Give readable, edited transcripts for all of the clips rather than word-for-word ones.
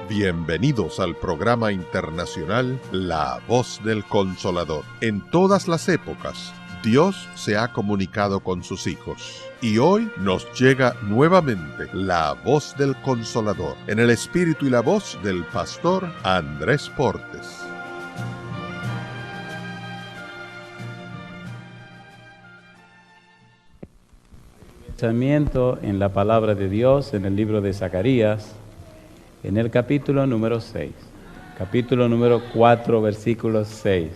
Bienvenidos al programa internacional La Voz del Consolador. En todas las épocas, Dios se ha comunicado con sus hijos. Y hoy nos llega nuevamente la Voz del Consolador, en el espíritu y la voz del pastor Andrés Portes. Pensamiento en la palabra de Dios en el libro de Zacarías, en el capítulo número 6, capítulo número 4, versículo 6.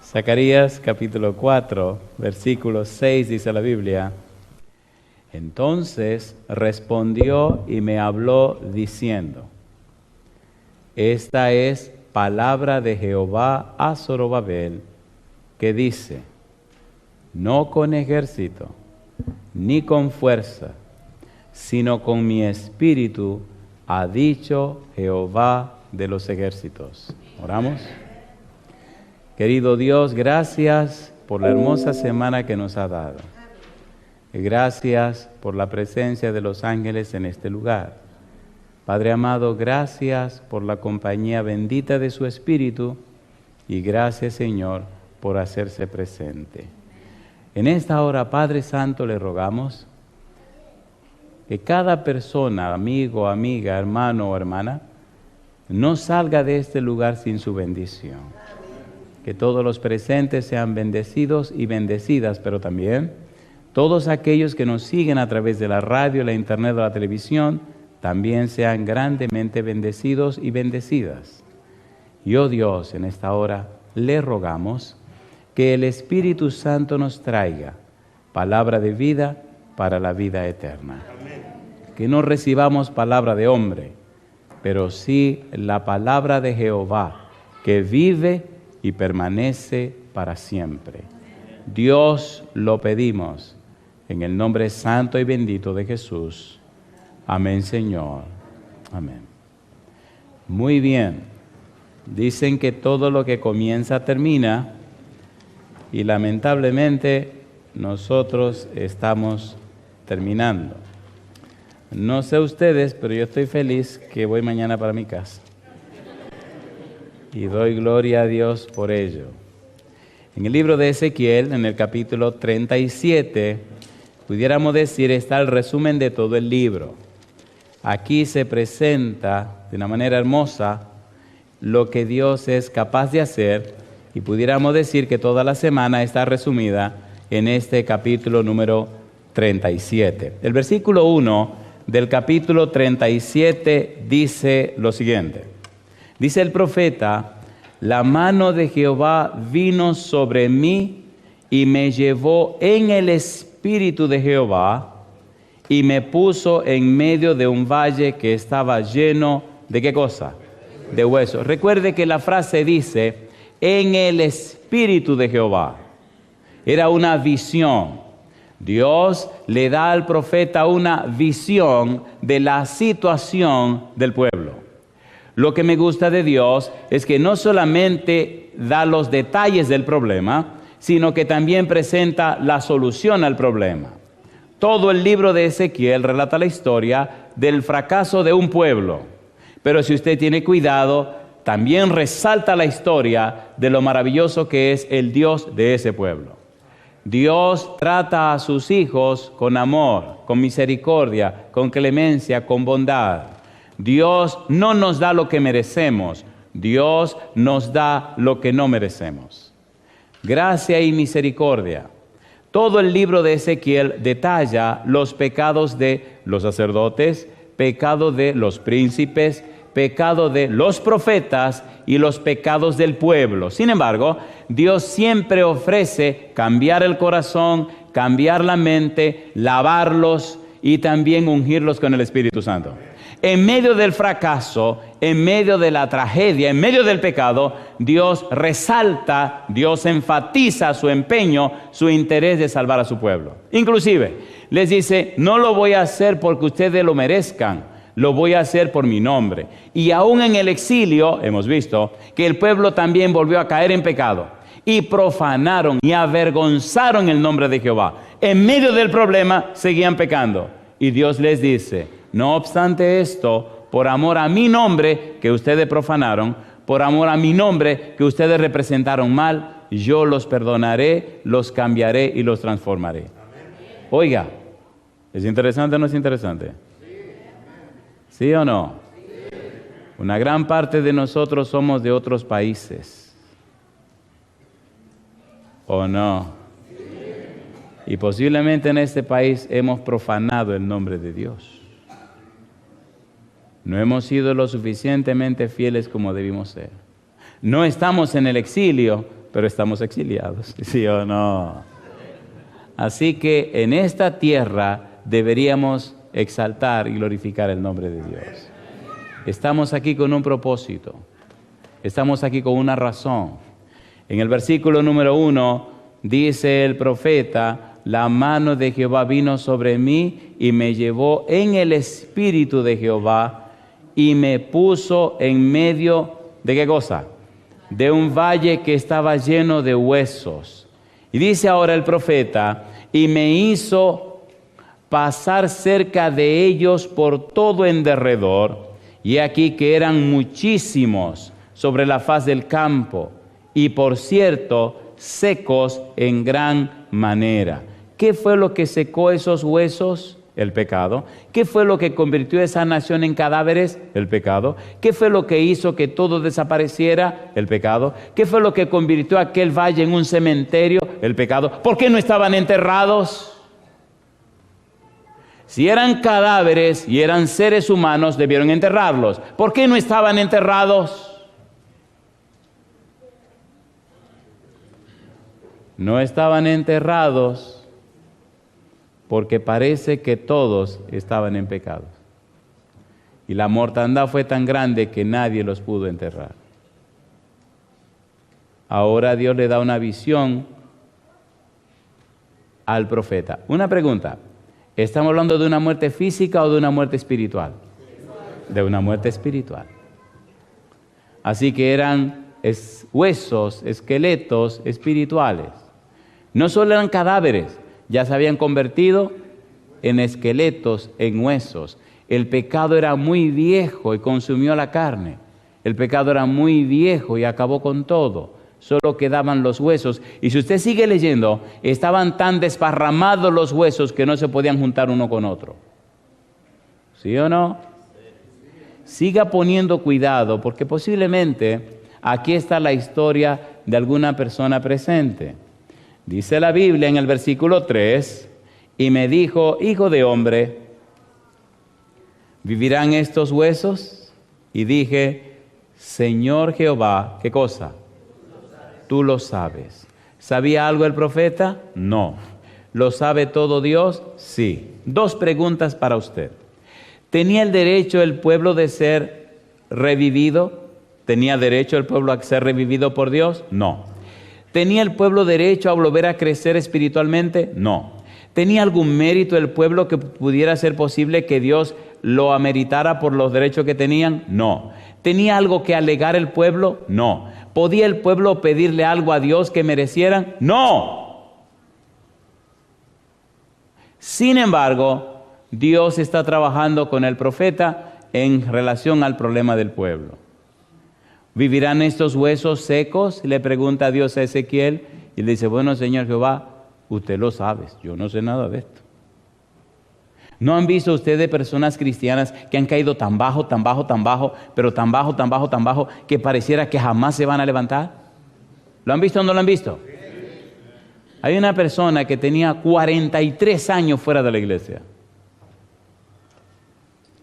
Zacarías capítulo 4, versículo 6 dice la Biblia: Entonces respondió y me habló diciendo: Esta es palabra de Jehová a Zorobabel, que dice: No con ejército, ni con fuerza, sino con mi espíritu, ha dicho Jehová de los ejércitos. Oramos. Querido Dios, gracias por la hermosa semana que nos ha dado. Gracias por la presencia de los ángeles en este lugar. Padre amado, gracias por la compañía bendita de su Espíritu y gracias, Señor, por hacerse presente. En esta hora, Padre Santo, le rogamos que cada persona, amigo, amiga, hermano o hermana, no salga de este lugar sin su bendición. Que todos los presentes sean bendecidos y bendecidas, pero también todos aquellos que nos siguen a través de la radio, la internet o la televisión, también sean grandemente bendecidos y bendecidas. Y oh Dios, en esta hora le rogamos que el Espíritu Santo nos traiga palabra de vida para la vida eterna. Amén. Que no recibamos palabra de hombre, pero sí la palabra de Jehová, que vive y permanece para siempre. Dios, lo pedimos en el nombre santo y bendito de Jesús. Amén, Señor. Amén. Muy bien. Dicen que todo lo que comienza termina, y lamentablemente nosotros estamos terminando. No sé ustedes, pero yo estoy feliz que voy mañana para mi casa. Y doy gloria a Dios por ello. En el libro de Ezequiel, en el capítulo 37, pudiéramos decir, está el resumen de todo el libro. Aquí se presenta de una manera hermosa lo que Dios es capaz de hacer, y pudiéramos decir que toda la semana está resumida en este capítulo número 37. El versículo 1 del capítulo 37 dice lo siguiente. Dice el profeta: La mano de Jehová vino sobre mí y me llevó en el espíritu de Jehová y me puso en medio de un valle que estaba lleno de ¿qué cosa? De huesos. Recuerde que la frase dice en el espíritu de Jehová. Era una visión. Dios le da al profeta una visión de la situación del pueblo. Lo que me gusta de Dios es que no solamente da los detalles del problema, sino que también presenta la solución al problema. Todo el libro de Ezequiel relata la historia del fracaso de un pueblo. Pero si usted tiene cuidado, también resalta la historia de lo maravilloso que es el Dios de ese pueblo. Dios trata a sus hijos con amor, con misericordia, con clemencia, con bondad. Dios no nos da lo que merecemos, Dios nos da lo que no merecemos. Gracia y misericordia. Todo el libro de Ezequiel detalla los pecados de los sacerdotes, pecado de los príncipes, pecado de los profetas y los pecados del pueblo. Sin embargo, Dios siempre ofrece cambiar el corazón, cambiar la mente, lavarlos y también ungirlos con el Espíritu Santo. En medio del fracaso, en medio de la tragedia, en medio del pecado, Dios resalta, Dios enfatiza su empeño, su interés de salvar a su pueblo. Inclusive, les dice: no lo voy a hacer porque ustedes lo merezcan, lo voy a hacer por mi nombre. Y aún en el exilio, hemos visto que el pueblo también volvió a caer en pecado. Y profanaron y avergonzaron el nombre de Jehová. En medio del problema, seguían pecando. Y Dios les dice: no obstante esto, por amor a mi nombre que ustedes profanaron, por amor a mi nombre que ustedes representaron mal, yo los perdonaré, los cambiaré y los transformaré. Oiga, ¿es interesante o no es interesante? ¿Sí o no? Una gran parte de nosotros somos de otros países. ¿O no? Y posiblemente en este país hemos profanado el nombre de Dios. No hemos sido lo suficientemente fieles como debimos ser. No estamos en el exilio, pero estamos exiliados. ¿Sí o no? Así que en esta tierra deberíamos exaltar y glorificar el nombre de Dios. Estamos aquí con un propósito. Estamos aquí con una razón. En el versículo número 1 dice el profeta: la mano de Jehová vino sobre mí y me llevó en el espíritu de Jehová y me puso en medio de ¿qué cosa? De un valle que estaba lleno de huesos. Y dice ahora el profeta: y me hizo pasar cerca de ellos por todo en derredor, y aquí que eran muchísimos sobre la faz del campo, y por cierto, secos en gran manera. ¿Qué fue lo que secó esos huesos? El pecado. ¿Qué fue lo que convirtió esa nación en cadáveres? El pecado. ¿Qué fue lo que hizo que todo desapareciera? El pecado. ¿Qué fue lo que convirtió aquel valle en un cementerio? El pecado. ¿Por qué no estaban enterrados? Si eran cadáveres y eran seres humanos, debieron enterrarlos. ¿Por qué no estaban enterrados? No estaban enterrados porque parece que todos estaban en pecado. Y la mortandad fue tan grande que nadie los pudo enterrar. Ahora Dios le da una visión al profeta. Una pregunta: ¿estamos hablando de una muerte física o de una muerte espiritual? De una muerte espiritual. Así que eran huesos, esqueletos espirituales. No solo eran cadáveres, ya se habían convertido en esqueletos, en huesos. El pecado era muy viejo y consumió la carne. El pecado era muy viejo y acabó con todo. Solo quedaban los huesos. Y si usted sigue leyendo, estaban tan desparramados los huesos que no se podían juntar uno con otro. ¿Sí o no? Siga poniendo cuidado, porque posiblemente aquí está la historia de alguna persona presente. Dice la Biblia en el versículo 3, y me dijo: hijo de hombre, ¿vivirán estos huesos? Y dije: Señor Jehová, ¿qué cosa? Tú lo sabes. ¿Sabía algo el profeta? No. ¿Lo sabe todo Dios? Sí. 2 preguntas para usted. ¿Tenía el derecho el pueblo de ser revivido? ¿Tenía derecho el pueblo a ser revivido por Dios? No. ¿Tenía el pueblo derecho a volver a crecer espiritualmente? No. ¿Tenía algún mérito el pueblo que pudiera ser posible que Dios lo ameritara por los derechos que tenían? No. ¿Tenía algo que alegar el pueblo? No. ¿Podía el pueblo pedirle algo a Dios que merecieran? No. Sin embargo, Dios está trabajando con el profeta en relación al problema del pueblo. ¿Vivirán estos huesos secos? Le pregunta Dios a Ezequiel. Y le dice: bueno, Señor Jehová, usted lo sabe, yo no sé nada de esto. ¿No han visto ustedes personas cristianas que han caído tan bajo, tan bajo, tan bajo, pero tan bajo, tan bajo, tan bajo, que pareciera que jamás se van a levantar? ¿Lo han visto o no lo han visto? Hay una persona que tenía 43 años fuera de la iglesia.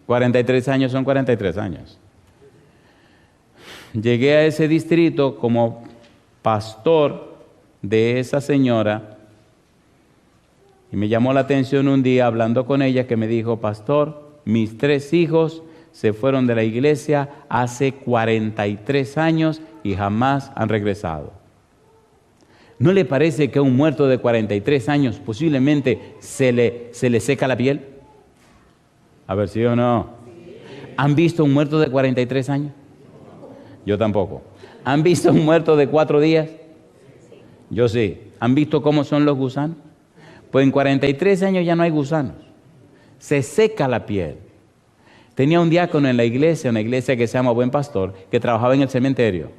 43 años son 43 años. Llegué a ese distrito como pastor de esa señora y me llamó la atención un día hablando con ella que me dijo: pastor, mis 3 hijos se fueron de la iglesia hace 43 años y jamás han regresado. ¿No le parece que a un muerto de 43 años posiblemente se le seca la piel? A ver, ¿sí o no? ¿Han visto un muerto de 43 años? Yo tampoco. ¿Han visto un muerto de 4 días? Yo sí. ¿Han visto cómo son los gusanos? Pues en 43 años ya no hay gusanos. Se seca la piel. Tenía un diácono en la iglesia, una iglesia que se llama Buen Pastor, que trabajaba en el cementerio.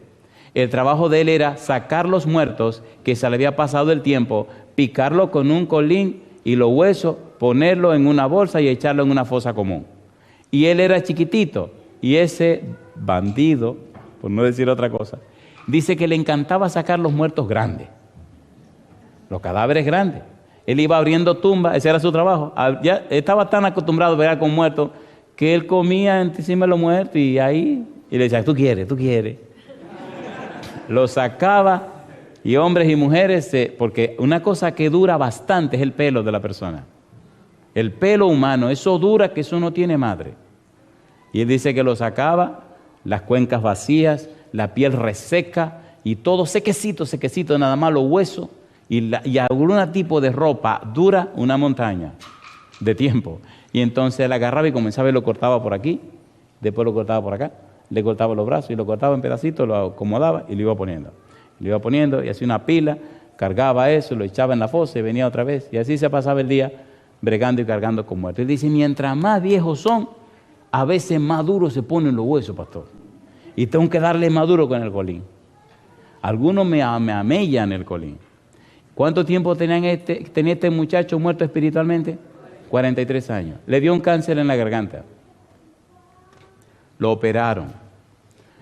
El trabajo de él era sacar los muertos que se le había pasado el tiempo, picarlo con un colín y los huesos, ponerlo en una bolsa y echarlo en una fosa común. Y él era chiquitito, y ese bandido, por no decir otra cosa, dice que le encantaba sacar los muertos grandes, los cadáveres grandes. Él iba abriendo tumbas, ese era su trabajo. Ya estaba tan acostumbrado a ver con muertos que él comía encima de los muertos y ahí, y le decía, tú quieres. Lo sacaba, y hombres y mujeres, porque una cosa que dura bastante es el pelo de la persona. El pelo humano, eso dura que eso no tiene madre. Y él dice que lo sacaba, las cuencas vacías, la piel reseca y todo sequecito, nada más los huesos y algún tipo de ropa dura una montaña de tiempo. Y entonces él agarraba y comenzaba y lo cortaba por aquí, después lo cortaba por acá, le cortaba los brazos y lo cortaba en pedacitos, lo acomodaba y lo iba poniendo. Lo iba poniendo y hacía una pila, cargaba eso, lo echaba en la fosa y venía otra vez. Y así se pasaba el día bregando y cargando con muertos. Él dice, mientras más viejos son, a veces más duros se ponen los huesos, pastor. Y tengo que darle más duro con el colín. Algunos me amellan el colín. ¿Cuánto tiempo tenía este muchacho muerto espiritualmente? 43 años. Le dio un cáncer en la garganta. Lo operaron.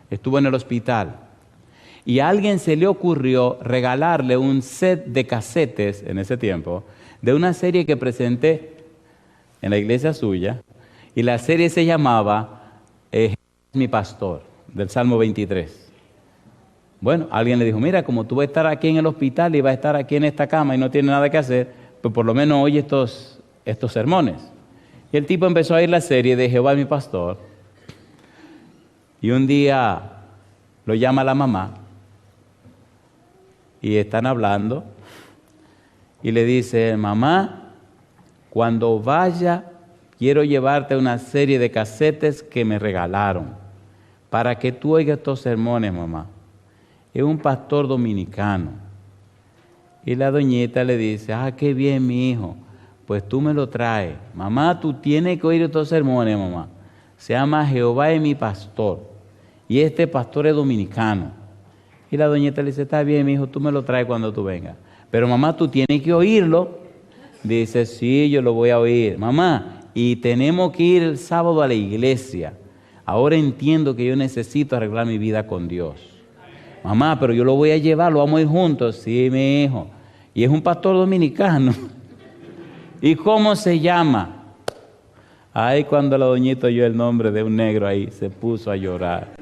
Estuvo en el hospital. Y a alguien se le ocurrió regalarle un set de casetes en ese tiempo de una serie que presenté en la iglesia suya. Y la serie se llamaba Mi Pastor, del Salmo 23. Bueno, alguien le dijo, mira, como tú vas a estar aquí en el hospital y vas a estar aquí en esta cama y no tienes nada que hacer, pues por lo menos oye estos sermones. Y el tipo empezó a oír la serie de Jehová es mi pastor. Y un día lo llama la mamá y están hablando y le dice, mamá, cuando vaya quiero llevarte una serie de casetes que me regalaron para que tú oigas estos sermones, mamá. Es un pastor dominicano. Y la doñita le dice, qué bien, mi hijo, pues tú me lo traes. Mamá, tú tienes que oír estos sermones, mamá. Se llama Jehová es mi pastor. Y este pastor es dominicano. Y la doñita le dice, está bien, mi hijo, tú me lo traes cuando tú vengas. Pero mamá, tú tienes que oírlo. Dice, sí, yo lo voy a oír. Mamá, y tenemos que ir el sábado a la iglesia. Ahora entiendo que yo necesito arreglar mi vida con Dios. Mamá, pero yo lo voy a llevar, lo vamos a ir juntos. Sí, mi hijo. Y es un pastor dominicano. ¿Y cómo se llama? Ay, cuando la doñita oyó el nombre de un negro ahí, se puso a llorar.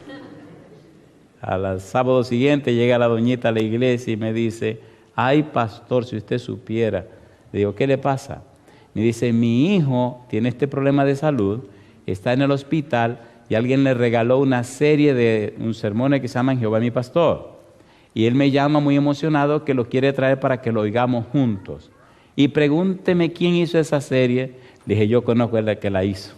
Al sábado siguiente llega la doñita a la iglesia y me dice, ay, pastor, si usted supiera. Le digo, ¿qué le pasa? Me dice, mi hijo tiene este problema de salud, está en el hospital y alguien le regaló una serie de un sermones que se llaman Jehová mi pastor. Y él me llama muy emocionado que lo quiere traer para que lo oigamos juntos. Y pregúnteme quién hizo esa serie. Le dije, yo conozco el que la hizo.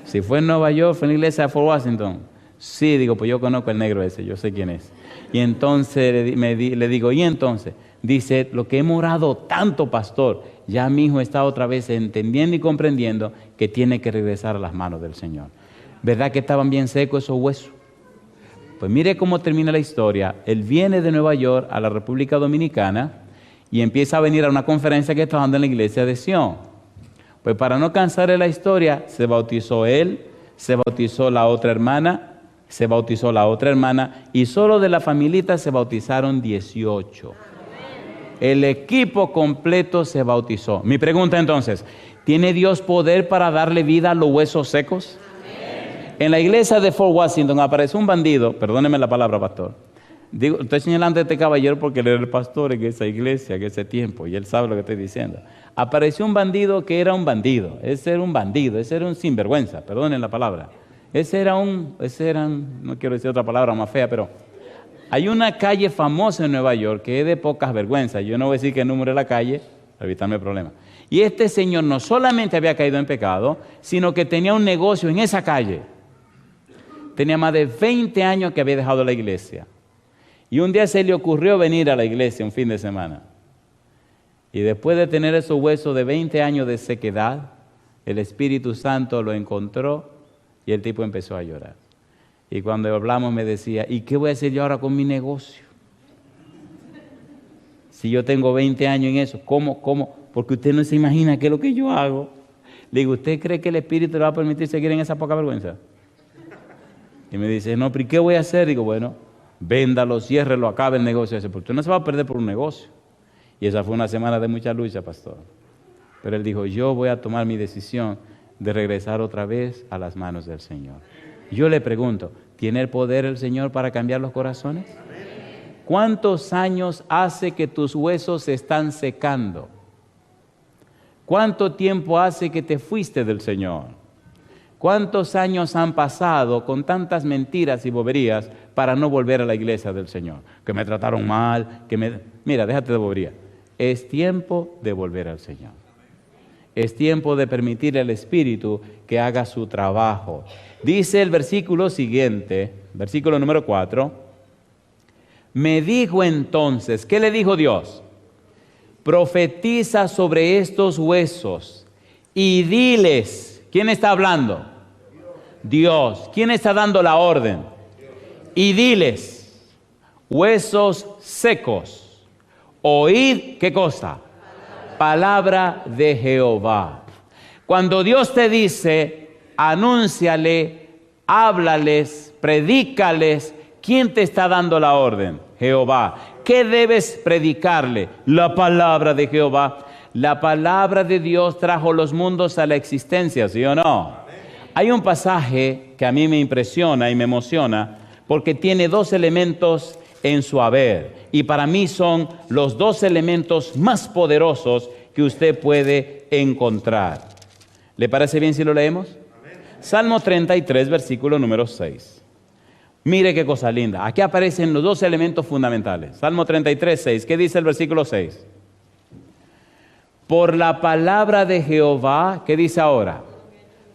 Si fue en Nueva York, fue en la iglesia de Fort Washington. Sí, digo, pues yo conozco el negro ese, yo sé quién es. Y entonces le digo, ¿y entonces? Dice, lo que hemos orado tanto, pastor, ya mi hijo está otra vez entendiendo y comprendiendo que tiene que regresar a las manos del Señor. ¿Verdad que estaban bien secos esos huesos? Pues mire cómo termina la historia. Él viene de Nueva York a la República Dominicana y empieza a venir a una conferencia que está dando en la iglesia de Sion. Pues para no cansarle la historia, se bautizó él, se bautizó la otra hermana, y solo de la familita se bautizaron 18. El equipo completo se bautizó. Mi pregunta entonces, ¿tiene Dios poder para darle vida a los huesos secos? En la iglesia de Fort Washington apareció un bandido, perdóneme la palabra, pastor. Estoy señalando a este caballero porque él era el pastor en esa iglesia, en ese tiempo, y él sabe lo que estoy diciendo. Apareció un bandido que era un bandido. Ese era un sinvergüenza, perdonen la palabra. Ese era no quiero decir otra palabra más fea, pero hay una calle famosa en Nueva York que es de pocas vergüenzas. Yo no voy a decir qué número es la calle, para evitarme problemas. Y este señor no solamente había caído en pecado, sino que tenía un negocio en esa calle. Tenía más de 20 años que había dejado la iglesia. Y un día se le ocurrió venir a la iglesia un fin de semana. Y después de tener esos huesos de 20 años de sequedad, el Espíritu Santo lo encontró Y el tipo empezó a llorar. Y cuando hablamos me decía, ¿y qué voy a hacer yo ahora con mi negocio? Si yo tengo 20 años en eso, ¿cómo? Porque usted no se imagina qué es lo que yo hago. Le digo, ¿usted cree que el Espíritu le va a permitir seguir en esa poca vergüenza? Y me dice, no, pero ¿y qué voy a hacer? Digo, bueno, véndalo, ciérrelo, acabe el negocio ese, porque usted no se va a perder por un negocio. Y esa fue una semana de mucha lucha, pastor. Pero él dijo, yo voy a tomar mi decisión de regresar otra vez a las manos del Señor. Yo le pregunto, ¿tiene el poder el Señor para cambiar los corazones? ¿Cuántos años hace que tus huesos se están secando? ¿Cuánto tiempo hace que te fuiste del Señor? ¿Cuántos años han pasado con tantas mentiras y boberías para no volver a la iglesia del Señor? Que me trataron mal, Mira, déjate de bobería. Es tiempo de volver al Señor. Es tiempo de permitir al Espíritu que haga su trabajo. Dice el versículo siguiente, versículo número 4. Me dijo entonces, ¿qué le dijo Dios? Profetiza sobre estos huesos y diles, ¿quién está hablando? Dios. ¿Quién está dando la orden? Y diles, huesos secos, oíd, ¿qué cosa? Palabra de Jehová. Cuando Dios te dice, anúnciale, háblales, predícales, ¿quién te está dando la orden? Jehová. ¿Qué debes predicarle? La palabra de Jehová. La palabra de Dios trajo los mundos a la existencia, ¿sí o no? Hay un pasaje que a mí me impresiona y me emociona porque tiene dos elementos en su haber. Y para mí son los dos elementos más poderosos que usted puede encontrar. ¿Le parece bien si lo leemos? Amén. Salmo 33, versículo número 6. Mire qué cosa linda. Aquí aparecen los dos elementos fundamentales. Salmo 33, 6. ¿Qué dice el versículo 6? Por la palabra de Jehová, ¿qué dice ahora?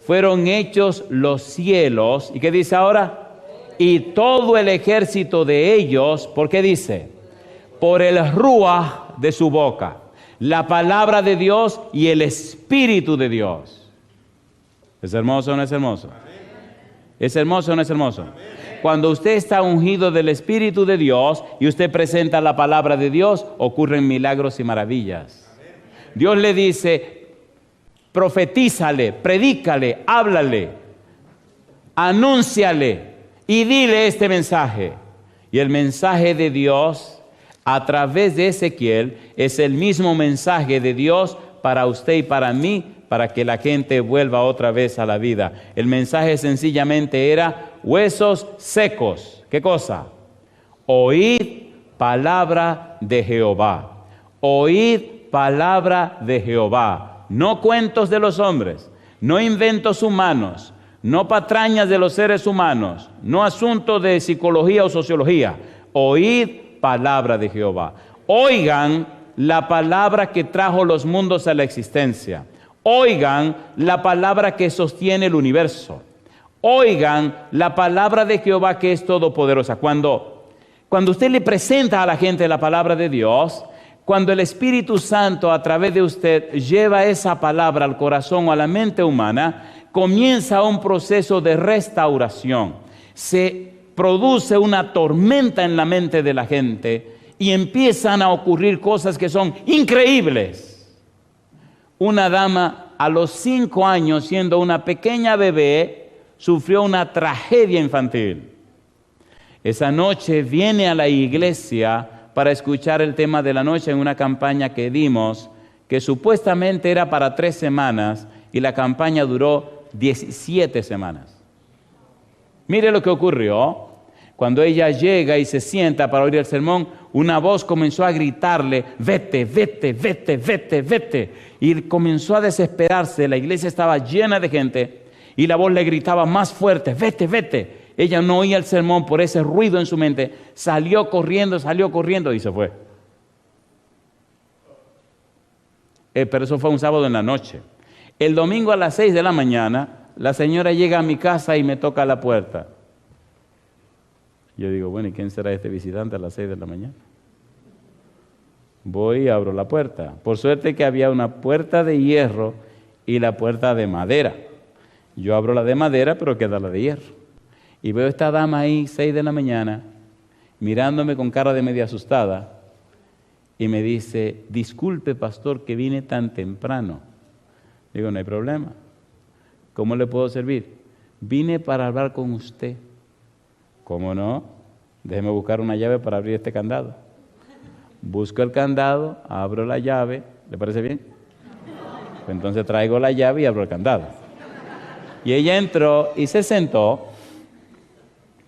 Fueron hechos los cielos. ¿Y qué dice ahora? Y todo el ejército de ellos, ¿por qué dice? Por el ruaj de su boca. La palabra de Dios y el Espíritu de Dios. ¿Es hermoso o no es hermoso? ¿Es hermoso o no es hermoso? Cuando usted está ungido del Espíritu de Dios y usted presenta la palabra de Dios, ocurren milagros y maravillas. Dios le dice, profetízale, predícale, háblale, anúnciale y dile este mensaje. Y el mensaje de Dios a través de Ezequiel es el mismo mensaje de Dios para usted y para mí, para que la gente vuelva otra vez a la vida. El mensaje sencillamente era huesos secos. ¿Qué cosa? Oíd palabra de Jehová. Oíd palabra de Jehová. No cuentos de los hombres, no inventos humanos, no patrañas de los seres humanos, no asuntos de psicología o sociología. Oíd palabra de Jehová. Oigan la palabra que trajo los mundos a la existencia. Oigan la palabra que sostiene el universo. Oigan la palabra de Jehová que es todopoderosa. Cuando usted le presenta a la gente la palabra de Dios, cuando el Espíritu Santo a través de usted lleva esa palabra al corazón o a la mente humana, comienza un proceso de restauración. Se produce una tormenta en la mente de la gente y empiezan a ocurrir cosas que son increíbles. Una dama a los 5 años, siendo una pequeña bebé, sufrió una tragedia infantil. Esa noche viene a la iglesia para escuchar el tema de la noche en una campaña que dimos, que supuestamente era para 3 semanas y la campaña duró 17 semanas. Mire lo que ocurrió. Cuando ella llega y se sienta para oír el sermón, una voz comenzó a gritarle, vete, vete, vete, vete, vete. Y comenzó a desesperarse. La iglesia estaba llena de gente y la voz le gritaba más fuerte, vete, vete. Ella no oía el sermón por ese ruido en su mente. Salió corriendo y se fue. Pero eso fue un sábado en la noche. El domingo a las 6 de la mañana, la señora llega a mi casa y me toca la puerta. Yo digo, bueno, ¿y quién será este visitante a las 6 de la mañana? Voy y abro la puerta. Por suerte que había una puerta de hierro y la puerta de madera. Yo abro la de madera, pero queda la de hierro. Y veo a esta dama ahí, 6 de la mañana, mirándome con cara de media asustada, y me dice, disculpe, pastor, que vine tan temprano. Digo, no hay problema. ¿Cómo le puedo servir? Vine para hablar con usted. ¿Cómo no? Déjeme buscar una llave para abrir este candado. Busco el candado, abro la llave. ¿Le parece bien? Pues entonces traigo la llave y abro el candado. Y ella entró y se sentó.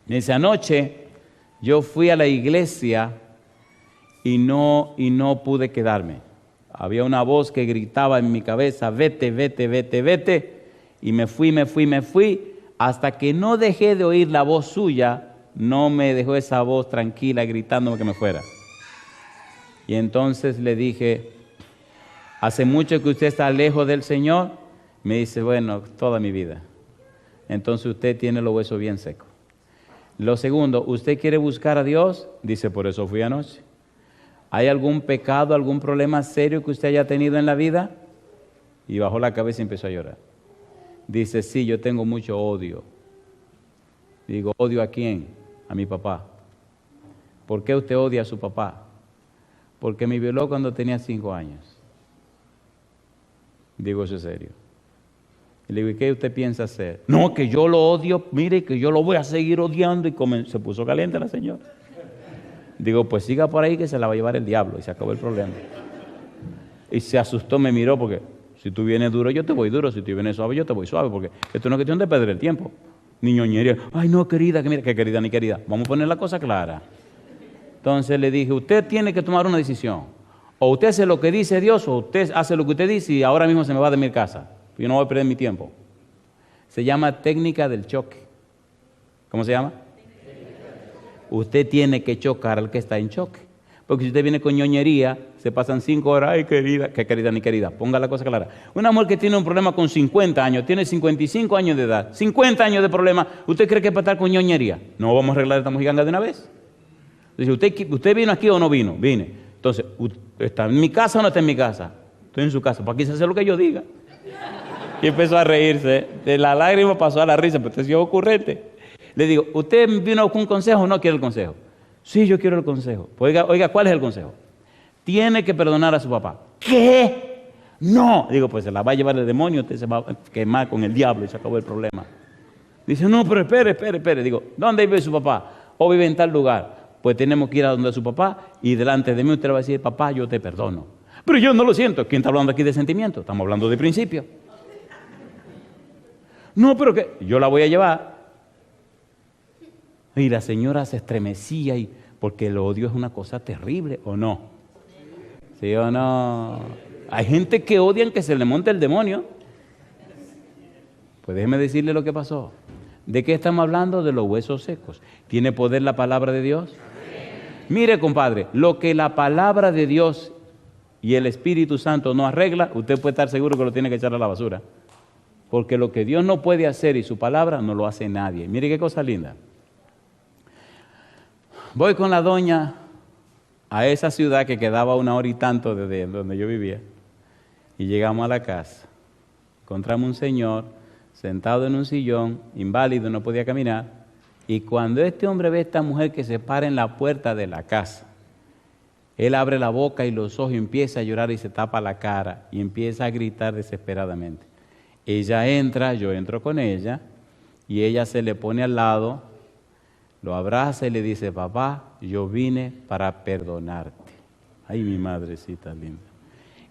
Me dice, anoche yo fui a la iglesia y no pude quedarme. Había una voz que gritaba en mi cabeza, vete, vete, vete, vete. Y me fui, hasta que no dejé de oír la voz suya, no me dejó esa voz tranquila gritándome que me fuera. Y entonces le dije, ¿hace mucho que usted está lejos del Señor? Me dice, bueno, toda mi vida. Entonces usted tiene los huesos bien secos. Lo segundo, ¿usted quiere buscar a Dios? Dice, por eso fui anoche. ¿Hay algún pecado, algún problema serio que usted haya tenido en la vida? Y bajó la cabeza y empezó a llorar. Dice, sí, yo tengo mucho odio. Digo, ¿odio a quién? A mi papá. ¿Por qué usted odia a su papá? Porque me violó cuando tenía 5 años. Digo, eso es serio. Y le digo, ¿y qué usted piensa hacer? No, que yo lo odio, mire, que yo lo voy a seguir odiando. Y se puso caliente la señora. Digo, pues siga por ahí que se la va a llevar el diablo. Y se acabó el problema. Y se asustó, me miró porque si tú vienes duro, yo te voy duro. Si tú vienes suave, yo te voy suave. Porque esto no es cuestión de perder el tiempo. Ni ñoñería. Ay, no, querida, que mira, que querida ni querida. Vamos a poner la cosa clara. Entonces le dije, usted tiene que tomar una decisión. O usted hace lo que dice Dios, o usted hace lo que usted dice y ahora mismo se me va de mi casa. Yo no voy a perder mi tiempo. Se llama técnica del choque. ¿Cómo se llama? Usted tiene que chocar al que está en choque. Porque si usted viene con ñoñería, se pasan 5 horas, ay querida, que querida ni querida, ponga la cosa clara. Una mujer que tiene un problema con 50 años, tiene 55 años de edad, 50 años de problema, ¿usted cree que es para estar con ñoñería? No vamos a arreglar esta mojiganga de una vez. Entonces, ¿usted vino aquí o no vino? Vine. Entonces, ¿está en mi casa o no está en mi casa? Estoy en su casa, para aquí se hace lo que yo diga. Y empezó a reírse, de la lágrima pasó a la risa, pero usted sí es ocurrente. Le digo, ¿usted vino con un consejo o no quiere el consejo? Sí, yo quiero el consejo. Pues oiga, ¿cuál es el consejo? Tiene que perdonar a su papá. ¿Qué? No. Digo, pues se la va a llevar el demonio, usted se va a quemar con el diablo y se acabó el problema. Dice, no, pero espere. Digo, ¿dónde vive su papá? O vive en tal lugar. Pues tenemos que ir a donde su papá y delante de mí usted le va a decir, papá, yo te perdono. Pero yo no lo siento. ¿Quién está hablando aquí de sentimiento? Estamos hablando de principio. No, pero que yo la voy a llevar. Y la señora se estremecía porque el odio es una cosa terrible, ¿o no? ¿Sí o no? Hay gente que odian que se le monte el demonio. Pues déjeme decirle lo que pasó. ¿De qué estamos hablando? De los huesos secos. ¿Tiene poder la palabra de Dios? Mire, compadre, lo que la palabra de Dios y el Espíritu Santo no arregla, usted puede estar seguro que lo tiene que echar a la basura. Porque lo que Dios no puede hacer y su palabra no lo hace nadie. Mire qué cosa linda. Voy con la doña a esa ciudad que quedaba 1 hora y tanto desde donde yo vivía. Y llegamos a la casa. Encontramos un señor sentado en un sillón, inválido, no podía caminar. Y cuando este hombre ve a esta mujer que se para en la puerta de la casa, él abre la boca y los ojos y empieza a llorar y se tapa la cara y empieza a gritar desesperadamente. Ella entra, yo entro con ella y ella se le pone al lado, lo abraza y le dice, papá, yo vine para perdonarte. Ay, mi madrecita linda.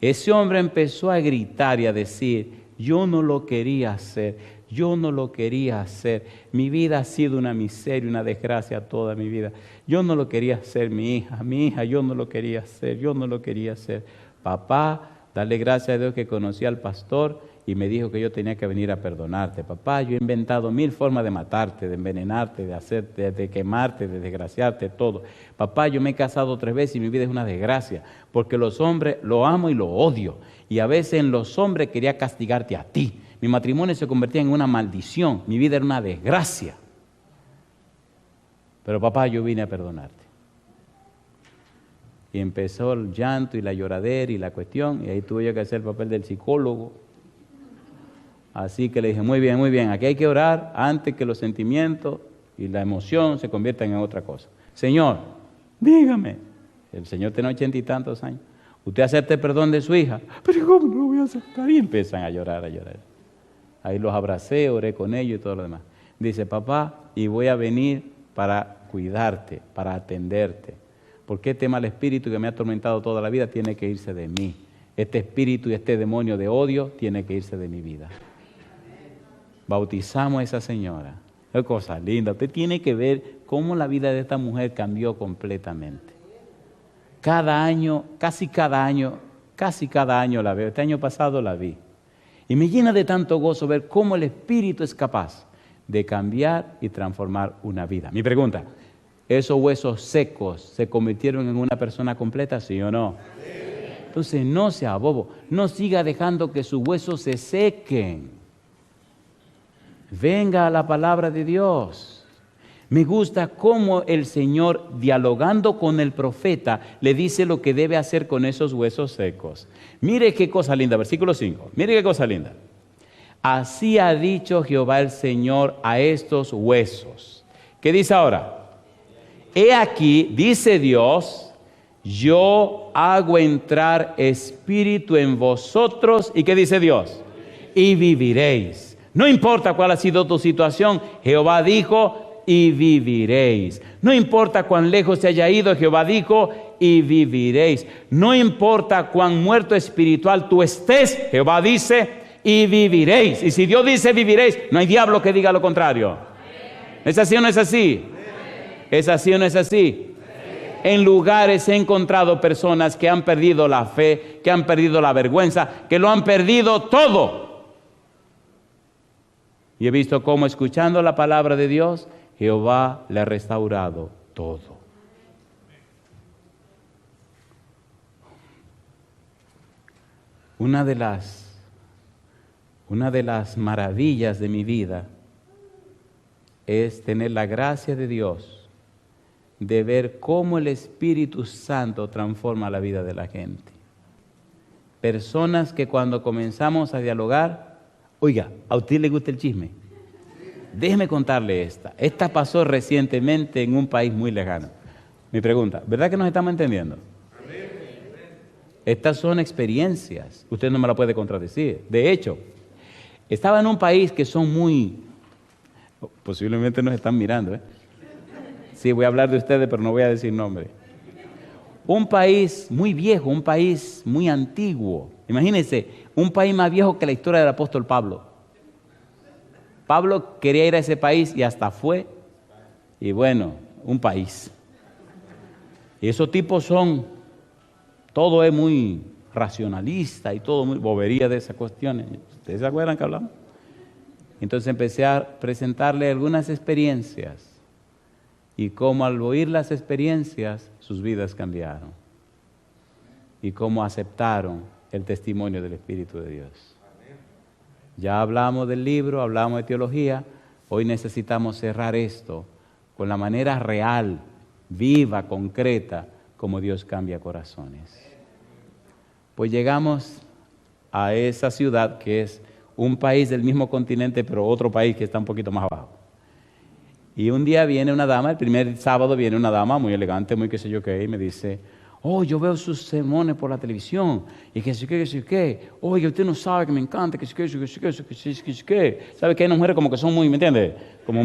Ese hombre empezó a gritar y a decir, yo no lo quería hacer, yo no lo quería hacer. Mi vida ha sido una miseria, una desgracia toda mi vida. Yo no lo quería hacer, mi hija, yo no lo quería hacer, yo no lo quería hacer. Papá, dale gracias a Dios que conocí al pastor y me dijo que yo tenía que venir a perdonarte. Papá, yo he inventado 1000 formas de matarte, de envenenarte, de hacerte, de quemarte, de desgraciarte, todo. Papá, yo me he casado 3 veces y mi vida es una desgracia, porque los hombres lo amo y lo odio. Y a veces en los hombres quería castigarte a ti. Mi matrimonio se convertía en una maldición, mi vida era una desgracia. Pero papá, yo vine a perdonarte. Y empezó el llanto y la lloradera y la cuestión, y ahí tuve yo que hacer el papel del psicólogo. Así que le dije, muy bien, aquí hay que orar antes que los sentimientos y la emoción se conviertan en otra cosa. Señor, dígame, el Señor tiene 80 y tantos años, ¿usted acepta el perdón de su hija? Pero ¿cómo no lo voy a aceptar? Y empiezan a llorar. Ahí los abracé, oré con ellos y todo lo demás. Dice, papá, y voy a venir para cuidarte, para atenderte, porque este mal espíritu que me ha atormentado toda la vida tiene que irse de mí. Este espíritu y este demonio de odio tiene que irse de mi vida. Bautizamos a esa señora. Es cosa linda. Usted tiene que ver cómo la vida de esta mujer cambió completamente. Cada año, casi cada año la veo. Este año pasado la vi. Y me llena de tanto gozo ver cómo el Espíritu es capaz de cambiar y transformar una vida. Mi pregunta, ¿esos huesos secos se convirtieron en una persona completa, sí o no? Entonces no sea bobo, no siga dejando que sus huesos se sequen. Venga a la palabra de Dios. Me gusta cómo el Señor, dialogando con el profeta, le dice lo que debe hacer con esos huesos secos. Mire qué cosa linda, versículo 5. Mire qué cosa linda. Así ha dicho Jehová el Señor a estos huesos. ¿Qué dice ahora? He aquí, dice Dios, yo hago entrar espíritu en vosotros. ¿Y qué dice Dios? Y viviréis. No importa cuál ha sido tu situación, Jehová dijo, y viviréis. No importa cuán lejos se haya ido, Jehová dijo, y viviréis. No importa cuán muerto espiritual tú estés, Jehová dice, y viviréis. Y si Dios dice viviréis, no hay diablo que diga lo contrario. ¿Es así o no es así? ¿Es así o no es así? En lugares he encontrado personas que han perdido la fe, que han perdido la vergüenza, que lo han perdido todo. Y he visto cómo, escuchando la palabra de Dios, Jehová le ha restaurado todo. Una de las maravillas de mi vida es tener la gracia de Dios de ver cómo el Espíritu Santo transforma la vida de la gente. Personas que cuando comenzamos a dialogar, oiga, ¿a usted le gusta el chisme? Déjeme contarle esta. Esta pasó recientemente en un país muy lejano. Mi pregunta, ¿verdad que nos estamos entendiendo? Estas son experiencias. Usted no me la puede contradecir. De hecho, estaba en un país que son muy... Posiblemente nos están mirando, ¿eh? Sí, voy a hablar de ustedes, pero no voy a decir nombre. Un país muy viejo, un país muy antiguo. Imagínense, un país más viejo que la historia del apóstol Pablo. Pablo quería ir a ese país y hasta fue. Y bueno, un país. Y esos tipos son, todo es muy racionalista y todo muy bobería de esas cuestiones. ¿Ustedes se acuerdan que hablamos? Entonces empecé a presentarle algunas experiencias. Y cómo al oír las experiencias, sus vidas cambiaron. Y cómo aceptaron el testimonio del Espíritu de Dios. Ya hablamos del libro, hablamos de teología. Hoy necesitamos cerrar esto con la manera real, viva, concreta, como Dios cambia corazones. Pues llegamos a esa ciudad que es un país del mismo continente, pero otro país que está un poquito más abajo. Y un día viene una dama, el primer sábado viene una dama muy elegante, muy qué sé yo qué, y me dice, oh, yo veo sus sermones por la televisión, y que sé qué, oye, usted no sabe que me encanta, que sé qué. ¿Sabe que hay unas mujeres como que son muy, ¿me entiende? ¿Me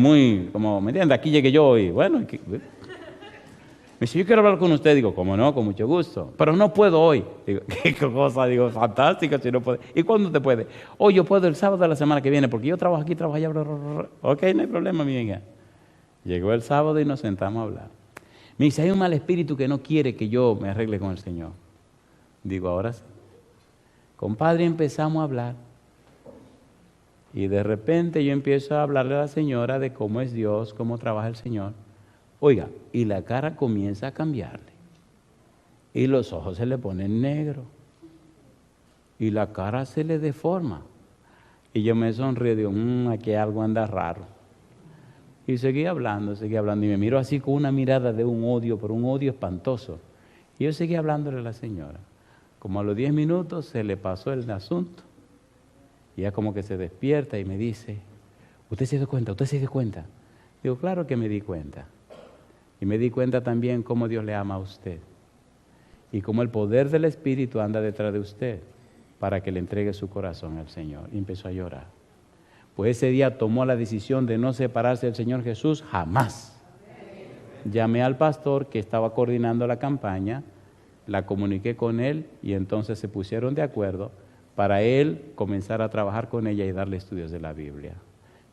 entiende? Aquí llegué yo y bueno, me dice, yo quiero hablar con usted. Digo, ¿cómo no? Con mucho gusto. Pero no puedo hoy. Digo, ¿qué cosa? Digo, fantástico si no puede. ¿Y cuándo te puede? Oh, yo puedo el sábado de la semana que viene, porque yo trabajo aquí, trabajo allá. Ok, no hay problema, mi hija. Llegó el sábado y nos sentamos a hablar. Me dice, hay un mal espíritu que no quiere que yo me arregle con el Señor. Digo, ahora sí. Compadre, empezamos a hablar. Y de repente yo empiezo a hablarle a la señora de cómo es Dios, cómo trabaja el Señor. Oiga, y la cara comienza a cambiarle. Y los ojos se le ponen negros. Y la cara se le deforma. Y yo me sonrío y digo, aquí algo anda raro. Y seguí hablando. Y me miro así con una mirada de un odio, pero un odio espantoso. Y yo seguí hablándole a la señora. Como a los 10 minutos se le pasó el asunto. Y ella como que se despierta y me dice, ¿usted se dio cuenta? ¿Usted se dio cuenta? Digo, claro que me di cuenta. Y me di cuenta también cómo Dios le ama a usted. Y cómo el poder del Espíritu anda detrás de usted para que le entregue su corazón al Señor. Y empezó a llorar. Pues ese día tomó la decisión de no separarse del Señor Jesús jamás. Llamé al pastor que estaba coordinando la campaña, la comuniqué con él y entonces se pusieron de acuerdo para él comenzar a trabajar con ella y darle estudios de la Biblia.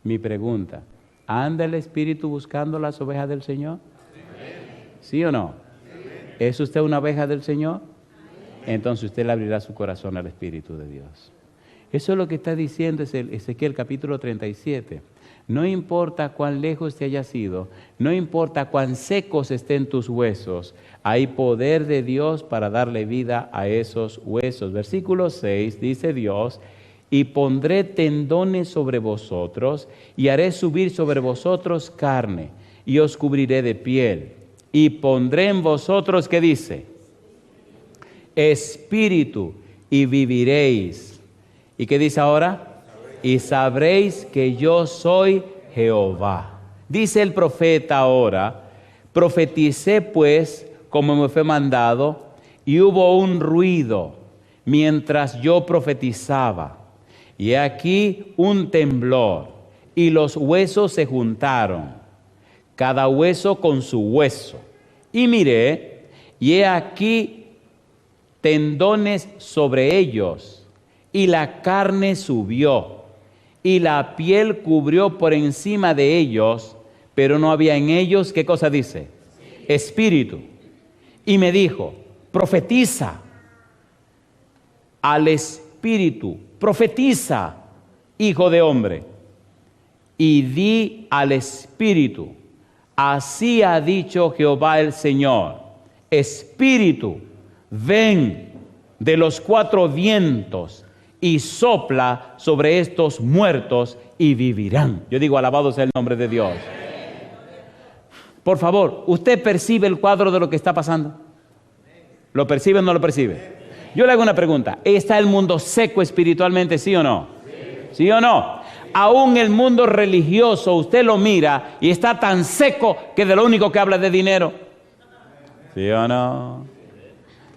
Mi pregunta, ¿anda el Espíritu buscando las ovejas del Señor? ¿Sí o no? ¿Es usted una oveja del Señor? Entonces usted le abrirá su corazón al Espíritu de Dios. Eso es lo que está diciendo Ezequiel capítulo 37. No importa cuán lejos te hayas ido, no importa cuán secos estén tus huesos, hay poder de Dios para darle vida a esos huesos. Versículo 6 dice Dios, y pondré tendones sobre vosotros, y haré subir sobre vosotros carne, y os cubriré de piel, y pondré en vosotros, ¿qué dice? Espíritu, y viviréis. ¿Y qué dice ahora? Y sabréis que yo soy Jehová. Dice el profeta ahora, profeticé pues como me fue mandado, y hubo un ruido mientras yo profetizaba. Y aquí un temblor, y los huesos se juntaron, cada hueso con su hueso. Y miré, y he aquí tendones sobre ellos, y la carne subió, y la piel cubrió por encima de ellos, pero no había en ellos, ¿qué cosa dice? Espíritu. Y me dijo, profetiza al Espíritu, profetiza, hijo de hombre, y di al Espíritu, así ha dicho Jehová el Señor, Espíritu, ven de los cuatro vientos, y sopla sobre estos muertos y vivirán. Yo digo, alabado sea el nombre de Dios. Por favor, ¿usted percibe el cuadro de lo que está pasando? ¿Lo percibe o no lo percibe? Yo le hago una pregunta. ¿Está el mundo seco espiritualmente, sí o no? ¿Sí o no? Aún el mundo religioso, usted lo mira y está tan seco que de lo único que habla es de dinero. ¿Sí o no?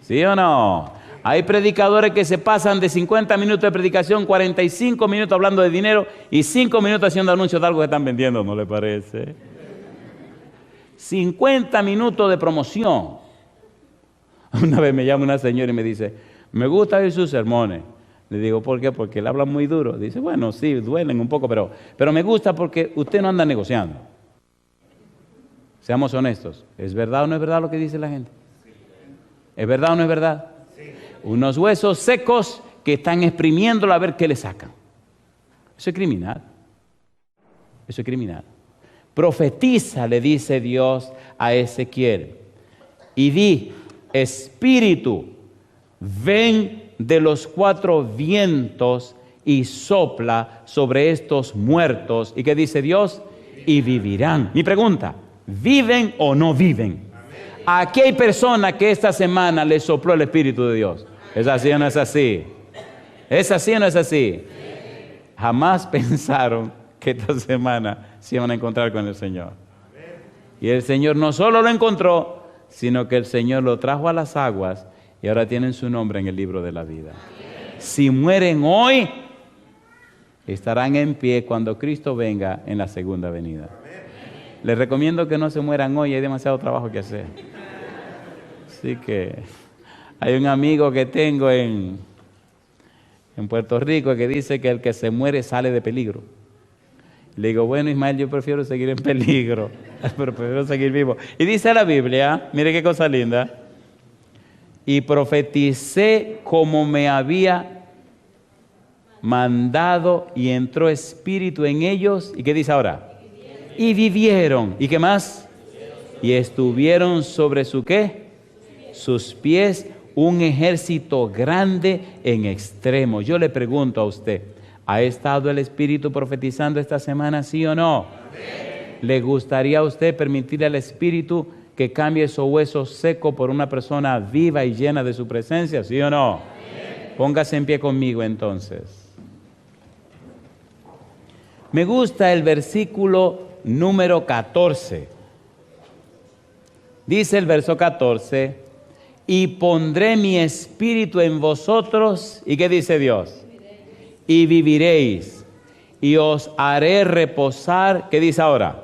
¿Sí o no? Hay predicadores que se pasan de 50 minutos de predicación, 45 minutos hablando de dinero y 5 minutos haciendo anuncios de algo que están vendiendo, ¿no le parece? 50 minutos de promoción. Una vez me llama una señora y me dice, me gusta oír sus sermones. Le digo, ¿por qué? Porque él habla muy duro. Dice, bueno, sí, duelen un poco, pero me gusta porque usted no anda negociando. Seamos honestos. ¿Es verdad o no es verdad lo que dice la gente? ¿Es verdad o no es verdad? Unos huesos secos que están exprimiéndolo a ver qué le sacan. Eso es criminal. Eso es criminal. Profetiza, le dice Dios a Ezequiel, y di, Espíritu, ven de los cuatro vientos y sopla sobre estos muertos. ¿Y qué dice Dios? Y vivirán. Mi pregunta, ¿viven o no viven? Aquí hay personas que esta semana les sopló el Espíritu de Dios. ¿Es así o no es así? ¿Es así o no es así? Jamás pensaron que esta semana se iban a encontrar con el Señor. Y el Señor no solo lo encontró, sino que el Señor lo trajo a las aguas y ahora tienen su nombre en el libro de la vida. Si mueren hoy, estarán en pie cuando Cristo venga en la segunda venida. Les recomiendo que no se mueran hoy, hay demasiado trabajo que hacer. Así que hay un amigo que tengo en Puerto Rico que dice que el que se muere sale de peligro. Le digo, bueno, Ismael, yo prefiero seguir en peligro, pero prefiero seguir vivo. Y dice la Biblia, mire qué cosa linda, y profeticé como me había mandado y entró espíritu en ellos. ¿Y qué dice ahora? Y vivieron. ¿Y qué más? Y estuvieron sobre su ¿qué? Sus pies un ejército grande en extremo. Yo le pregunto a usted, ¿ha estado el Espíritu profetizando esta semana, sí o no? Amén. ¿Le gustaría a usted permitirle al Espíritu que cambie esos huesos secos por una persona viva y llena de su presencia, sí o no? Amén. Póngase en pie conmigo entonces. Me gusta el versículo número 14. Dice el verso 14, y pondré mi espíritu en vosotros, ¿y qué dice Dios? Y viviréis, y os haré reposar, ¿qué dice ahora?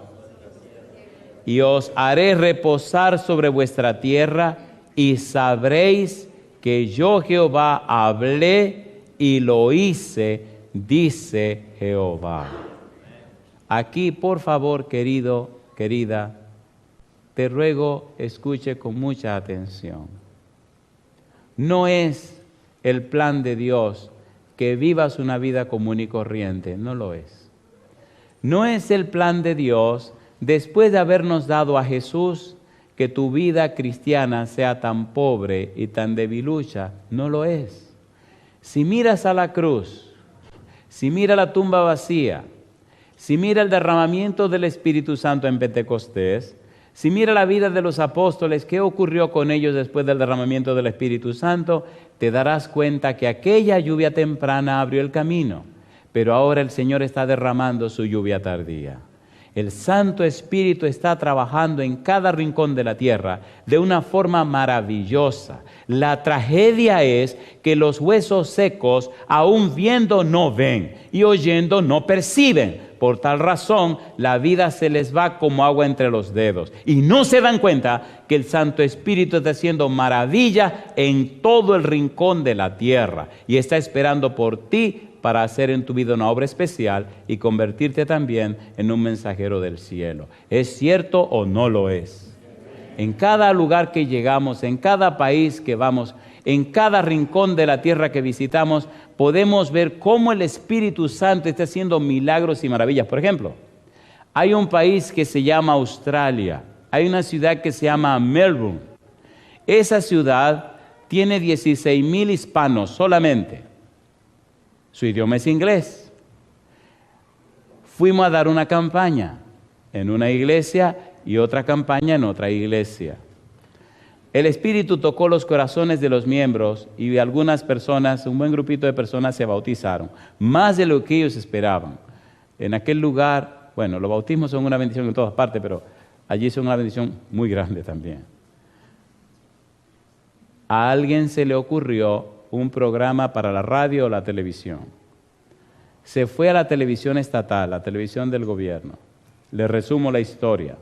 Y os haré reposar sobre vuestra tierra, y sabréis que yo Jehová hablé y lo hice, dice Jehová. Aquí, por favor, querido, querida, te ruego, escuche con mucha atención. No es el plan de Dios que vivas una vida común y corriente, no lo es. No es el plan de Dios, después de habernos dado a Jesús, que tu vida cristiana sea tan pobre y tan debilucha, no lo es. Si miras a la cruz, si miras la tumba vacía, si miras el derramamiento del Espíritu Santo en Pentecostés, si mira la vida de los apóstoles, qué ocurrió con ellos después del derramamiento del Espíritu Santo, te darás cuenta que aquella lluvia temprana abrió el camino, pero ahora el Señor está derramando su lluvia tardía. El Santo Espíritu está trabajando en cada rincón de la tierra de una forma maravillosa. La tragedia es que los huesos secos, aún viendo, no ven, y oyendo, no perciben. Por tal razón, la vida se les va como agua entre los dedos. Y no se dan cuenta que el Santo Espíritu está haciendo maravilla en todo el rincón de la tierra. Y está esperando por ti para hacer en tu vida una obra especial y convertirte también en un mensajero del cielo. ¿Es cierto o no lo es? En cada lugar que llegamos, en cada país que vamos, en cada rincón de la tierra que visitamos, podemos ver cómo el Espíritu Santo está haciendo milagros y maravillas. Por ejemplo, hay un país que se llama Australia, hay una ciudad que se llama Melbourne. Esa ciudad tiene 16,000 hispanos solamente. Su idioma es inglés. Fuimos a dar una campaña en una iglesia y otra campaña en otra iglesia. El Espíritu tocó los corazones de los miembros y algunas personas, un buen grupito de personas se bautizaron, más de lo que ellos esperaban. En aquel lugar, bueno, los bautismos son una bendición en todas partes, pero allí son una bendición muy grande también. A alguien se le ocurrió un programa para la radio o la televisión. Se fue a la televisión estatal, la televisión del gobierno. Les resumo la historia.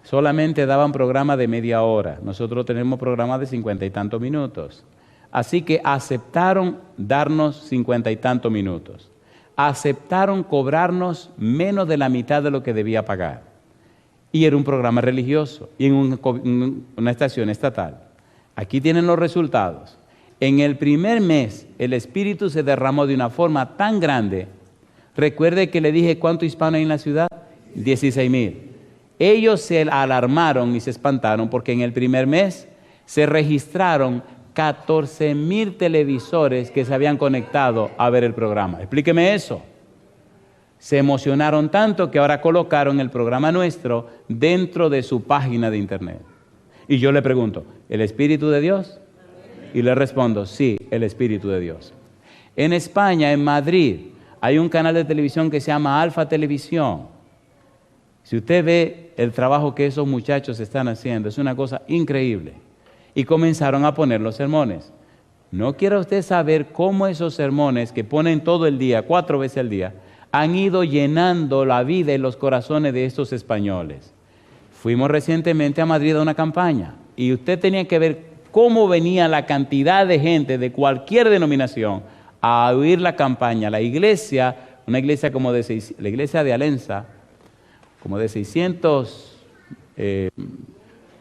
Solamente daban programa de media hora. Nosotros tenemos programa de 50 y tantos minutos. Así que aceptaron darnos 50 y tantos minutos. Aceptaron cobrarnos menos de la mitad de lo que debía pagar. Y era un programa religioso y en una estación estatal. Aquí tienen los resultados. En el primer mes, el Espíritu se derramó de una forma tan grande. Recuerde que le dije cuántos hispanos hay en la ciudad. 16,000. Ellos se alarmaron y se espantaron porque en el primer mes se registraron 14,000 televisores que se habían conectado a ver el programa. Explíqueme eso. Se emocionaron tanto que ahora colocaron el programa nuestro dentro de su página de internet. Y yo le pregunto, ¿el Espíritu de Dios? Y le respondo, sí, el Espíritu de Dios. En España, en Madrid, hay un canal de televisión que se llama Alfa Televisión. Si usted ve el trabajo que esos muchachos están haciendo, es una cosa increíble. Y comenzaron a poner los sermones. ¿No quiere usted saber cómo esos sermones que ponen todo el día, 4 veces al día, han ido llenando la vida y los corazones de estos españoles? Fuimos recientemente a Madrid a una campaña y usted tenía que ver cómo venía la cantidad de gente de cualquier denominación a oír la campaña. La iglesia, una iglesia como la iglesia de Alenza, como de 600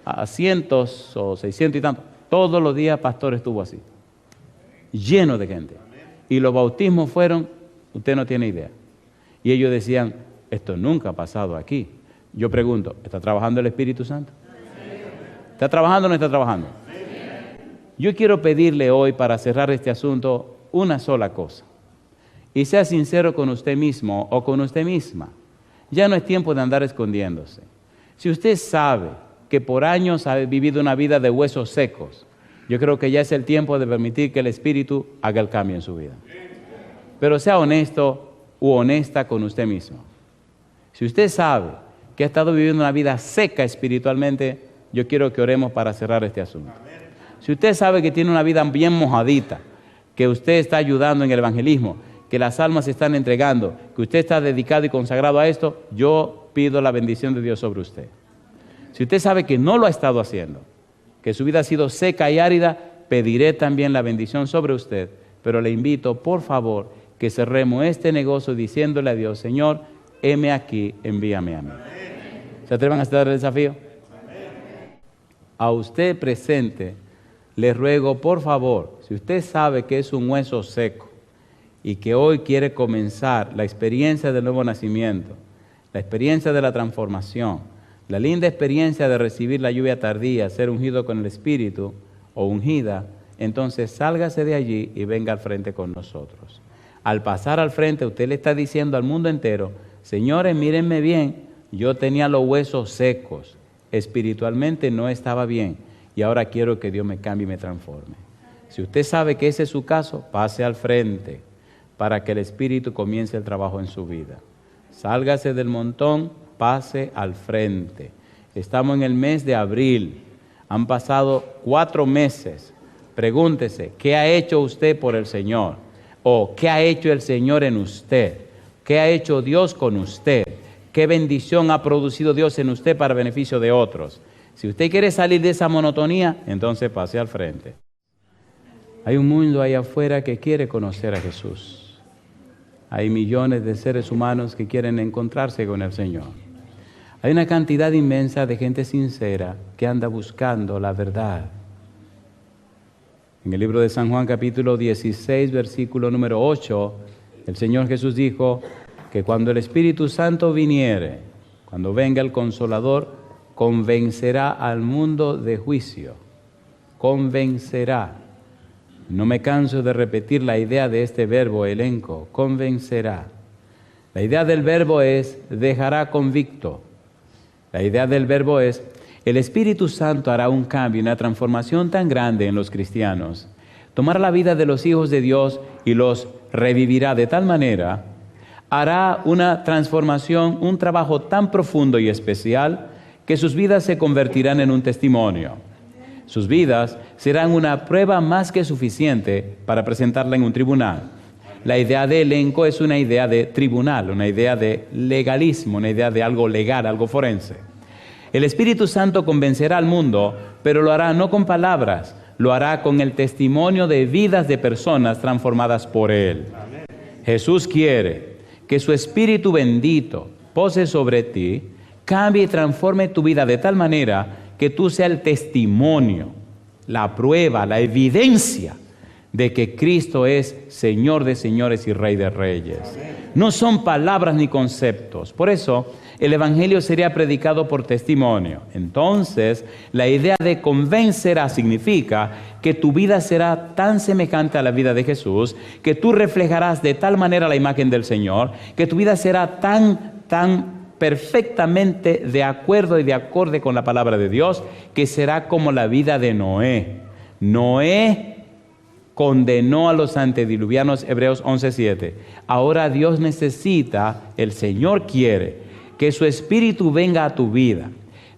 asientos o 600 y tantos, todos los días pastor estuvo así, lleno de gente. Y los bautismos fueron, usted no tiene idea. Y ellos decían, esto nunca ha pasado aquí. Yo pregunto, ¿está trabajando el Espíritu Santo? ¿Está trabajando o no está trabajando? Yo quiero pedirle hoy, para cerrar este asunto, una sola cosa. Y sea sincero con usted mismo o con usted misma. Ya no es tiempo de andar escondiéndose. Si usted sabe que por años ha vivido una vida de huesos secos, yo creo que ya es el tiempo de permitir que el Espíritu haga el cambio en su vida. Pero sea honesto u honesta con usted mismo. Si usted sabe que ha estado viviendo una vida seca espiritualmente, yo quiero que oremos para cerrar este asunto. Si usted sabe que tiene una vida bien mojadita, que usted está ayudando en el evangelismo, que las almas se están entregando, que usted está dedicado y consagrado a esto, yo pido la bendición de Dios sobre usted. Si usted sabe que no lo ha estado haciendo, que su vida ha sido seca y árida, pediré también la bendición sobre usted, pero le invito, por favor, que cerremos este negocio diciéndole a Dios: Señor, heme aquí, envíame a mí. ¿Se atrevan a aceptar el desafío? A usted presente, le ruego, por favor, si usted sabe que es un hueso seco y que hoy quiere comenzar la experiencia del nuevo nacimiento, la experiencia de la transformación, la linda experiencia de recibir la lluvia tardía, ser ungido con el Espíritu o ungida, entonces sálgase de allí y venga al frente con nosotros. Al pasar al frente, usted le está diciendo al mundo entero: señores, mírenme bien, yo tenía los huesos secos, espiritualmente no estaba bien, y ahora quiero que Dios me cambie y me transforme. Si usted sabe que ese es su caso, pase al frente para que el Espíritu comience el trabajo en su vida. Sálgase del montón, pase al frente. Estamos en el mes de abril, han pasado 4 meses. Pregúntese, ¿qué ha hecho usted por el Señor? ¿O qué ha hecho el Señor en usted? ¿Qué ha hecho Dios con usted? ¿Qué bendición ha producido Dios en usted para beneficio de otros? Si usted quiere salir de esa monotonía, entonces pase al frente. Hay un mundo allá afuera que quiere conocer a Jesús. Hay millones de seres humanos que quieren encontrarse con el Señor. Hay una cantidad inmensa de gente sincera que anda buscando la verdad. En el libro de San Juan, capítulo 16, versículo número 8, el Señor Jesús dijo que cuando el Espíritu Santo viniere, cuando venga el Consolador, convencerá al mundo de juicio. Convencerá. No me canso de repetir la idea de este verbo elenco, convencerá. La idea del verbo es dejará convicto. La idea del verbo es el Espíritu Santo hará un cambio, una transformación tan grande en los cristianos. Tomará la vida de los hijos de Dios y los revivirá de tal manera, hará una transformación, un trabajo tan profundo y especial que sus vidas se convertirán en un testimonio. Sus vidas serán una prueba más que suficiente para presentarla en un tribunal. La idea de elenco es una idea de tribunal, una idea de legalismo, una idea de algo legal, algo forense. El Espíritu Santo convencerá al mundo, pero lo hará no con palabras, lo hará con el testimonio de vidas de personas transformadas por Él. Amén. Jesús quiere que su Espíritu bendito pose sobre ti, cambie y transforme tu vida de tal manera que tú seas el testimonio, la prueba, la evidencia de que Cristo es Señor de señores y Rey de reyes. No son palabras ni conceptos. Por eso, el Evangelio sería predicado por testimonio. Entonces, la idea de convencerá significa que tu vida será tan semejante a la vida de Jesús, que tú reflejarás de tal manera la imagen del Señor, que tu vida será tan perfectamente de acuerdo y de acorde con la palabra de Dios, que será como la vida de Noé. Noé condenó a los antediluvianos, Hebreos 11:7. Ahora Dios necesita, el Señor quiere, que su Espíritu venga a tu vida,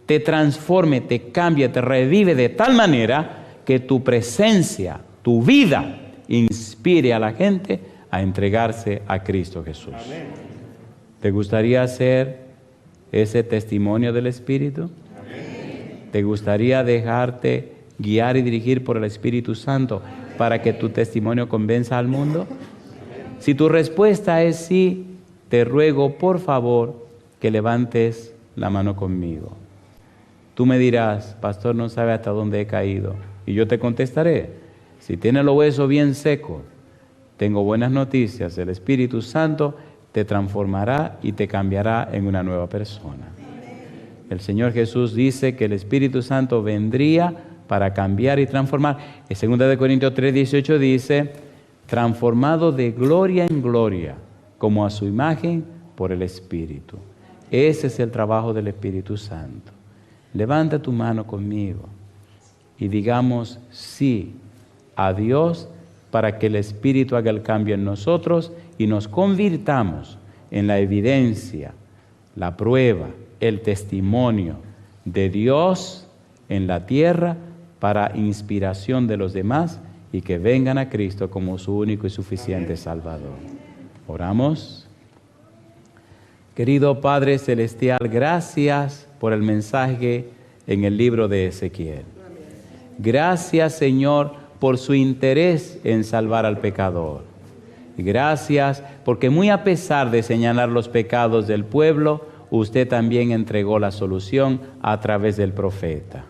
te transforme, te cambie, te revive de tal manera que tu presencia, tu vida, inspire a la gente a entregarse a Cristo Jesús. Amén. ¿Te gustaría ser ese testimonio del Espíritu? Amén. ¿Te gustaría dejarte guiar y dirigir por el Espíritu Santo para que tu testimonio convenza al mundo? Si tu respuesta es sí, te ruego por favor que levantes la mano conmigo. Tú me dirás: pastor, no sabe hasta dónde he caído. Y yo te contestaré: si tienes los huesos bien secos, tengo buenas noticias. El Espíritu Santo te transformará y te cambiará en una nueva persona. El Señor Jesús dice que el Espíritu Santo vendría para cambiar y transformar. En 2 Corintios 3:18 dice: transformado de gloria en gloria, como a su imagen por el Espíritu. Ese es el trabajo del Espíritu Santo. Levanta tu mano conmigo y digamos sí a Dios para que el Espíritu haga el cambio en nosotros y nos convirtamos en la evidencia, la prueba, el testimonio de Dios en la tierra para inspiración de los demás y que vengan a Cristo como su único y suficiente Salvador. Oramos. Querido Padre Celestial, gracias por el mensaje en el libro de Ezequiel. Gracias, Señor, por su interés en salvar al pecador. Gracias porque muy a pesar de señalar los pecados del pueblo, usted también entregó la solución a través del profeta.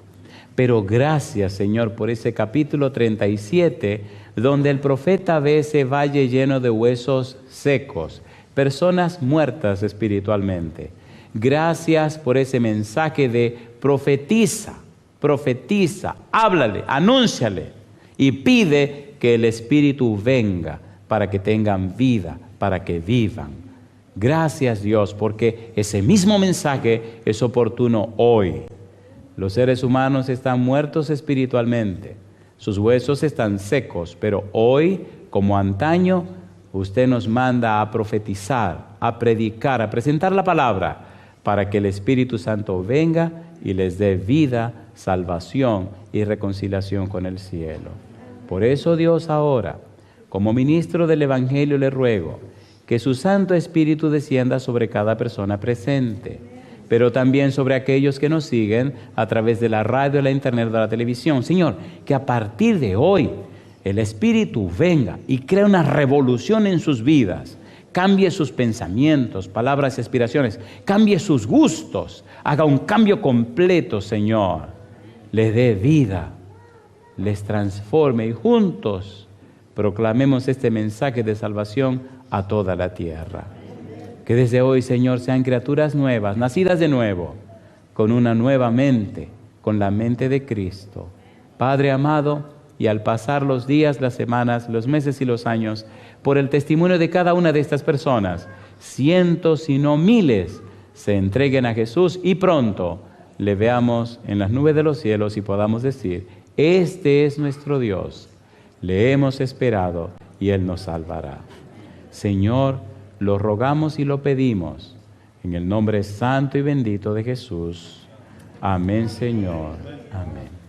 Pero gracias, Señor, por ese capítulo 37, donde el profeta ve ese valle lleno de huesos secos, personas muertas espiritualmente. Gracias por ese mensaje de profetiza, háblale, anúnciale y pide que el Espíritu venga para que tengan vida, para que vivan. Gracias, Dios, porque ese mismo mensaje es oportuno hoy. Los seres humanos están muertos espiritualmente, sus huesos están secos, pero hoy, como antaño, usted nos manda a profetizar, a predicar, a presentar la palabra, para que el Espíritu Santo venga y les dé vida, salvación y reconciliación con el cielo. Por eso, Dios, ahora, como ministro del Evangelio, le ruego que su Santo Espíritu descienda sobre cada persona presente, pero también sobre aquellos que nos siguen a través de la radio, la internet, de la televisión. Señor, que a partir de hoy el Espíritu venga y crea una revolución en sus vidas, cambie sus pensamientos, palabras y aspiraciones, cambie sus gustos, haga un cambio completo, Señor, le dé vida, les transforme y juntos proclamemos este mensaje de salvación a toda la tierra. Que desde hoy, Señor, sean criaturas nuevas, nacidas de nuevo, con una nueva mente, con la mente de Cristo. Padre amado, y al pasar los días, las semanas, los meses y los años, por el testimonio de cada una de estas personas, cientos y no miles se entreguen a Jesús y pronto le veamos en las nubes de los cielos y podamos decir: este es nuestro Dios, le hemos esperado y Él nos salvará. Señor, lo rogamos y lo pedimos en el nombre santo y bendito de Jesús. Amén, Señor. Amén.